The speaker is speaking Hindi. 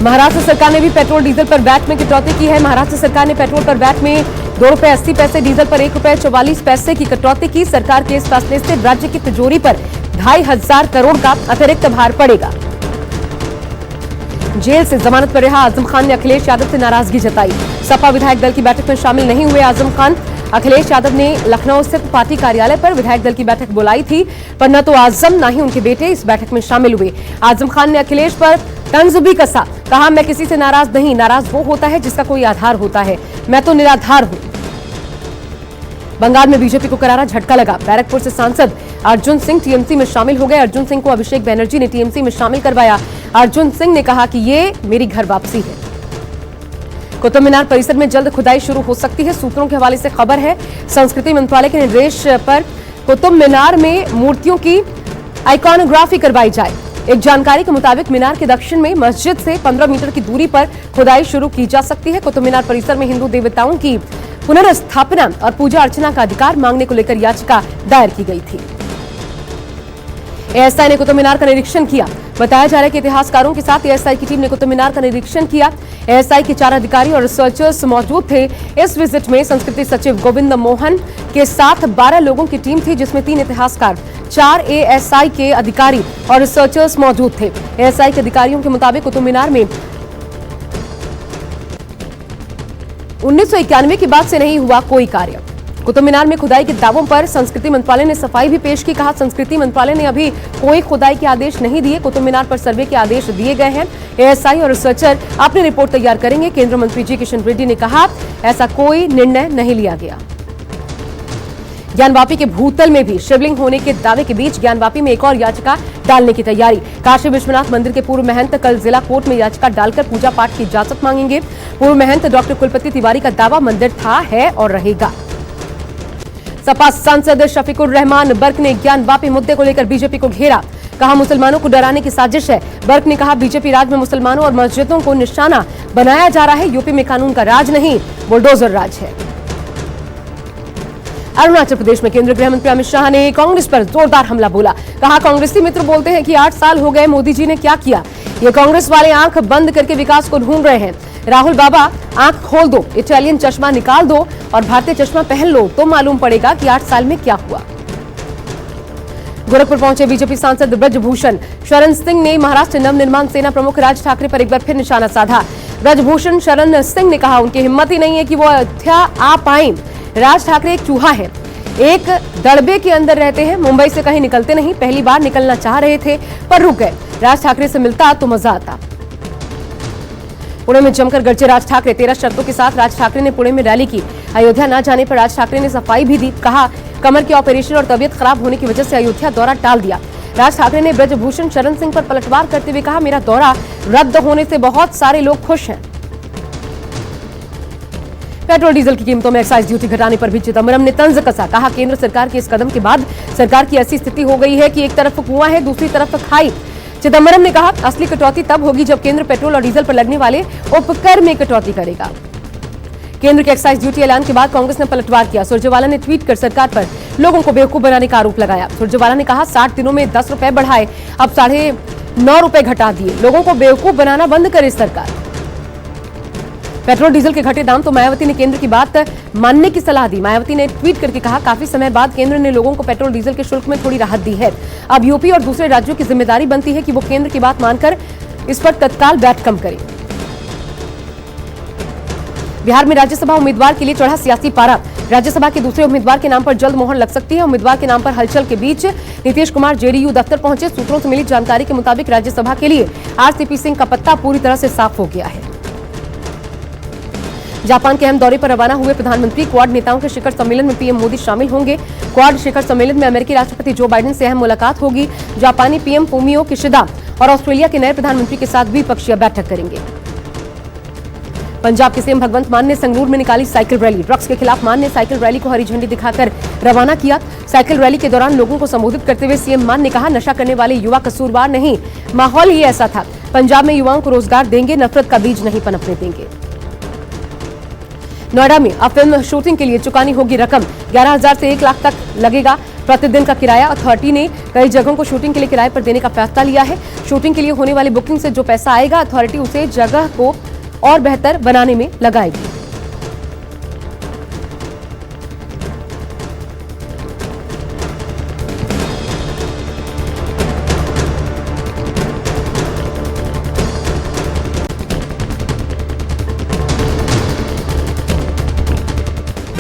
महाराष्ट्र सरकार ने भी पेट्रोल डीजल पर वैट में कटौती की है। महाराष्ट्र सरकार ने पेट्रोल पर वैट में ₹2.80, डीजल पर ₹1.44 की कटौती की। सरकार के इस फैसले से राज्य की तिजोरी पर 2,500 करोड़ का अतिरिक्त भार पड़ेगा। जेल से जमानत पर रहा आजम खान ने अखिलेश यादव से नाराजगी जताई। सपा विधायक दल की बैठक में शामिल नहीं हुए आजम खान। अखिलेश यादव ने लखनऊ स्थित पार्टी कार्यालय पर विधायक दल की बैठक बुलाई थी, पर न तो आजम न ही उनके बेटे इस बैठक में शामिल हुए। आजम खान ने अखिलेश पर तंज भी कसा, कहा मैं किसी से नाराज नहीं, नाराज वो होता है जिसका कोई आधार होता है, मैं तो निराधार हूं। बंगाल में बीजेपी को करारा झटका लगा। बैरकपुर से सांसद अर्जुन सिंह टीएमसी में शामिल हो गए। अर्जुन सिंह को अभिषेक बैनर्जी ने टीएमसी में शामिल करवाया। अर्जुन सिंह ने कहा कि ये मेरी घर वापसी है। कुतुब मीनार परिसर में जल्द खुदाई शुरू हो सकती है। सूत्रों के हवाले से खबर है, संस्कृति मंत्रालय के निर्देश पर कुतुब मीनार में मूर्तियों की आइकॉनोग्राफी करवाई जाए। एक जानकारी के मुताबिक मीनार के दक्षिण में मस्जिद से 15 मीटर की दूरी पर खुदाई शुरू की जा सकती है। कुतुब मीनार परिसर में हिंदू देवताओं की पुनर्स्थापना और पूजा अर्चना का अधिकार मांगने को लेकर याचिका दायर की गई थी। एएसआई ने कुतुब मीनार का निरीक्षण किया। बताया जा रहा है कि इतिहासकारों के साथ एएसआई की टीम ने कुतुब मीनार का निरीक्षण किया। एएसआई के 4 अधिकारी और रिसर्चर्स मौजूद थे। इस विजिट में संस्कृति सचिव गोविंद मोहन के साथ 12 लोगों की टीम थी, जिसमें 3 इतिहासकार, 4 एएसआई के अधिकारी और रिसर्चर्स मौजूद थे। एएसआई के अधिकारियों के मुताबिक कुतुब मीनार में 1991 के बाद से नहीं हुआ कोई कार्य। कुतुब मीनार में खुदाई के दावों पर संस्कृति मंत्रालय ने सफाई भी पेश की। कहा संस्कृति मंत्रालय ने अभी कोई खुदाई के आदेश नहीं दिए। कुतुब मीनार पर सर्वे के आदेश दिए गए हैं। एएसआई और रिसर्चर अपनी रिपोर्ट तैयार करेंगे। केंद्रीय मंत्री जी किशन रेड्डी ने कहा ऐसा कोई निर्णय नहीं लिया गया। ज्ञानवापी के भूतल में भी शिवलिंग होने के दावे के बीच ज्ञानवापी में एक और याचिका डालने की तैयारी। काशी विश्वनाथ मंदिर के पूर्व महंत कल जिला कोर्ट में याचिका डालकर पूजा पाठ की इजाजत मांगेंगे। पूर्व महंत डॉक्टर कुलपति तिवारी का दावा मंदिर था, है और रहेगा। सपा सांसद शफीकुर रहमान बर्क ने ज्ञानवापी मुद्दे को लेकर बीजेपी को घेरा। कहा मुसलमानों को डराने की साजिश है। बर्क ने कहा बीजेपी राज में मुसलमानों और मस्जिदों को निशाना बनाया जा रहा है। यूपी में कानून का राज नहीं, बुलडोजर राज है। अरुणाचल प्रदेश में केंद्रीय गृह मंत्री अमित शाह ने कांग्रेस पर जोरदार हमला बोला। कहा कांग्रेसी मित्र बोलते हैं कि 8 साल हो गए, मोदी जी ने क्या किया। ये कांग्रेस वाले आंख बंद करके विकास को ढूंढ रहे हैं। राहुल बाबा आंख खोल दो, इटालियन चश्मा निकाल दो और भारतीय चश्मा पहन लो तो मालूम पड़ेगा कि 8 साल में क्या हुआ। गोरखपुर पहुंचे बीजेपी सांसद ब्रजभूषण शरण सिंह ने महाराष्ट्र नवनिर्माण सेना प्रमुख राज ठाकरे पर एक बार फिर निशाना साधा। ब्रजभूषण शरण सिंह ने कहा उनकी हिम्मत ही नहीं है कि वो अयोध्या आ पाए। राज ठाकरे एक चूहा है, एक दड़बे के अंदर रहते हैं, मुंबई से कहीं निकलते नहीं। पहली बार निकलना चाह रहे थे पर रुक गए। राज ठाकरे से मिलता तो मजा आता। पुणे में जमकर गरजे राज ठाकरे। 13 शर्तों के साथ राज ठाकरे ने पुणे में रैली की। अयोध्या न जाने पर राज ठाकरे ने सफाई भी दी। कहा कमर के ऑपरेशन और तबीयत खराब होने की वजह से अयोध्या दौरा टाल दिया। राज ठाकरे ने ब्रजभूषण शरण सिंह पर पलटवार करते हुए कहा मेरा दौरा रद्द होने से बहुत सारे लोग खुश हैं। पेट्रोल डीजल की कीमतों में एक्साइज ड्यूटी घटाने पर भी चिदंबरम ने तंज कसा। कहा केंद्र सरकार के इस कदम के बाद सरकार की ऐसी स्थिति हो गई है कि एक तरफ कुआं है, दूसरी तरफ खाई। चिदंबरम ने कहा असली कटौती तब होगी जब केंद्र पेट्रोल और डीजल पर लगने वाले उपकर में कटौती करेगा। केंद्र के एक्साइज ड्यूटी ऐलान के बाद कांग्रेस ने पलटवार किया। सुरजेवाला ने ट्वीट कर सरकार पर लोगों को बेवकूफ बनाने का आरोप लगाया। सुरजेवाला ने कहा 60 दिनों में 10 रुपए बढ़ाए, अब 9.5 रुपए घटा दिए। लोगों को बेवकूफ बनाना बंद करे सरकार। पेट्रोल डीजल के घटे दाम तो मायावती ने केंद्र की बात मानने की सलाह दी। मायावती ने ट्वीट करके कहा काफी समय बाद केंद्र ने लोगों को पेट्रोल डीजल के शुल्क में थोड़ी राहत दी है। अब यूपी और दूसरे राज्यों की जिम्मेदारी बनती है कि वो केंद्र की बात मानकर इस पर तत्काल वैट कम करें। बिहार में राज्यसभा उम्मीदवार के लिए चढ़ा सियासी पारा। राज्यसभा के दूसरे उम्मीदवार के नाम पर जल्द मोहर लग सकती है। उम्मीदवार के नाम पर हलचल के बीच नीतीश कुमार जेडीयू दफ्तर पहुंचे। सूत्रों से मिली जानकारी के मुताबिक राज्यसभा के लिए आरसीपी सिंह का पत्ता पूरी तरह से साफ हो गया है। जापान के अहम दौरे पर रवाना हुए प्रधानमंत्री। क्वाड नेताओं के शिखर सम्मेलन में पीएम मोदी शामिल होंगे। क्वाड शिखर सम्मेलन में अमेरिकी राष्ट्रपति जो बाइडेन से अहम मुलाकात होगी। जापानी पीएम फूमियो किशिदा और ऑस्ट्रेलिया के नए प्रधानमंत्री के साथ द्विपक्षीय बैठक करेंगे। पंजाब के सीएम भगवंत मान ने संगरूर में निकाली साइकिल रैली। ड्रग्स के खिलाफ मान ने साइकिल रैली को हरी झंडी दिखाकर रवाना किया। साइकिल रैली के दौरान लोगों को संबोधित करते हुए सीएम मान ने कहा नशा करने वाले युवा कसूरवार नहीं, माहौल ही ऐसा था। पंजाब में युवाओं को रोजगार देंगे, नफरत का बीज नहीं पनपने देंगे। नोएडा में अब फिल्म शूटिंग के लिए चुकानी होगी रकम। 11,000 से 1 लाख तक लगेगा। प्रतिदिन का किराया अथॉरिटी ने कई जगहों को शूटिंग के लिए किराए पर देने का फैसला लिया है। शूटिंग के लिए होने वाली बुकिंग से जो पैसा आएगा अथॉरिटी उसे जगह को और बेहतर बनाने में लगाएगी।